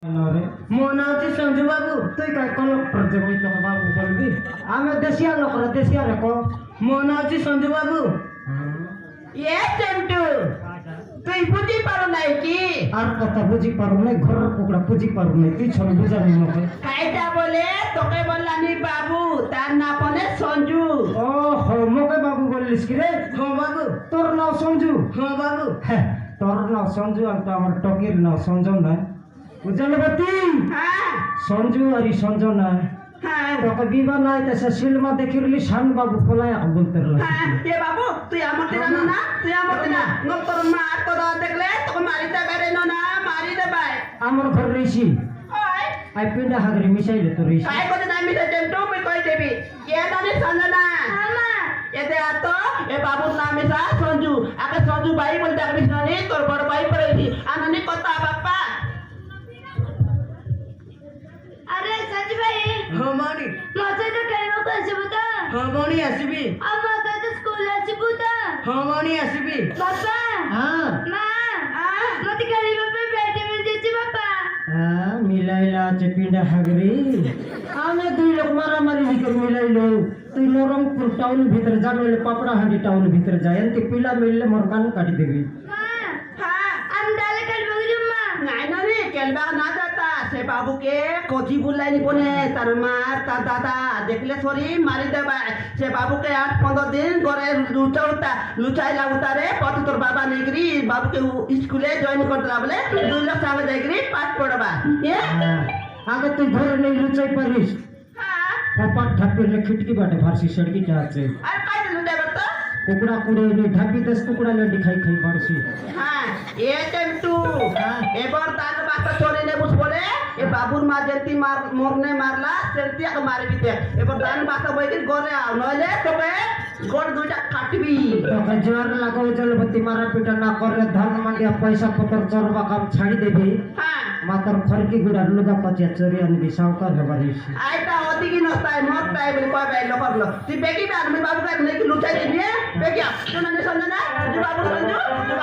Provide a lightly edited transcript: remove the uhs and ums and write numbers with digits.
ମୋ ନାଁ ହେଉଛି ସଞ୍ଜୁ ବାବୁ। তুই কাই কোন প্রজেক্ট তো বাবু বলবি আমি দেশিয়া লোক দেশিয়া রে কো ମୋ ନାଁ ହେଉଛି ସଞ୍ଜୁ ବାବୁ। ଏ ଚେଣ୍ଟୁ তুই বুঝি পারো নাই কি আর কথা বুঝি পারু নাই ঘর কুকুড়া বুঝি পারু নাই তুই ছবি বুঝাবি মকে কাইটা বলে তোকে বললানি বাবু তার না পনে সঞ্জু। ও হো মকে বাবু বললিস কি রে হ্যাঁ বাবু। তোর নাম সঞ্জু হ্যাঁ বাবু। হ্যাঁ তোর নাম সঞ্জু আর তো আমার টকির নাম সঞ্জন নাই বুঝলে বাতি হ্যাঁ সঞ্জু আর সঞ্জন নাই হ্যাঁ তোকে বিবাহ নাই সে সিনেমা দেখিরলি শান বাবু পলাই বলতে হ্যাঁ এ বাবু তুই আমার জানো না তুই আমার না তোর মা তোর দেখলে তোকে মারি দেবে রে না মারি দেবে। আমার ঘর রইছি ওই আই পিন্ডা হাগরি মিশাইলে তো রইছি काय कोते नाही मी चेंटू मी कोई देवी ये नानी संजना मामा येते आतो ए बाबू नाम सा संजू आके संजू बाई बोलते आके नानी तोर बड़ बाई पड़ेगी आननी कोता बाप्पा। अरे सच भाई हां मानी माझं तर केलं कसं होता हां मानी आसीबी आम्हा तर स्कूल आची होता हां मानी आसीबी बाप्पा হ্যাঁ मा मत करी बाप्पा बेटे में देची बाप्पा হ্যাঁ মিলাইলা আছে পিন্ডা হাগরি আমি দুই লোক মারামারি ভিতর মিলাইলো তুই নরমপুর টাউন ভিতর যা নইলে পাপড়াহান্ডি টাউন ভিতর যায় এতে পিলা মিললে মোর কান কাটি দেবি मा हां आम डाले कल बघ जुम्मा नाही नानी केलबा ना जाता से बाबू के कोची बुलाई नी कोने तार मार तार दादा देखले सॉरी मारी देबा से बाबू के 8-15 दिन घरे लुचाइला उतारे पति तोर बाबा नेगरी बाबू के स्कूले जॉइन करतला बोले दुई लोग सागे जाइगरी पाठ पढ़बा ये আগে তুই ঘরে নেই লুচাই পারিস हां কপাট ঢাপিলে খিটকি বাটে ফারসি সড়কি আছে আর काय लुटाय बरता কুকুড়া কুড়ে ঢাপি 10 কুকুড়া লেডি খাই খাই পারছি हां ये टेंटू एबर तान बात छोड़ी ने बुझ बोले ए बाबूर मा जेती मार मोरने मारला सेल्ती के मारे बिते एबर तान बात बइके घरे आव नले तोके गोड़ दुइटा काटबी তোকে জোর লাগাও জলবতী মারা পিটা না করলে ধন মান্ডিয়া পয়সা পতর চরবা কাম ছাড়ি দেবি हां মাতর খরকি গুড়ার লুগা পাচিয়া চরি আনবি সাউকার হবারিস आइता होती की नसताय मरताय बोले कोय बाई लोकर लो ती बेकी बा मी बाबू का नहीं लुटाई दिए बेकी तू नने समझना जो बाबू समझो जो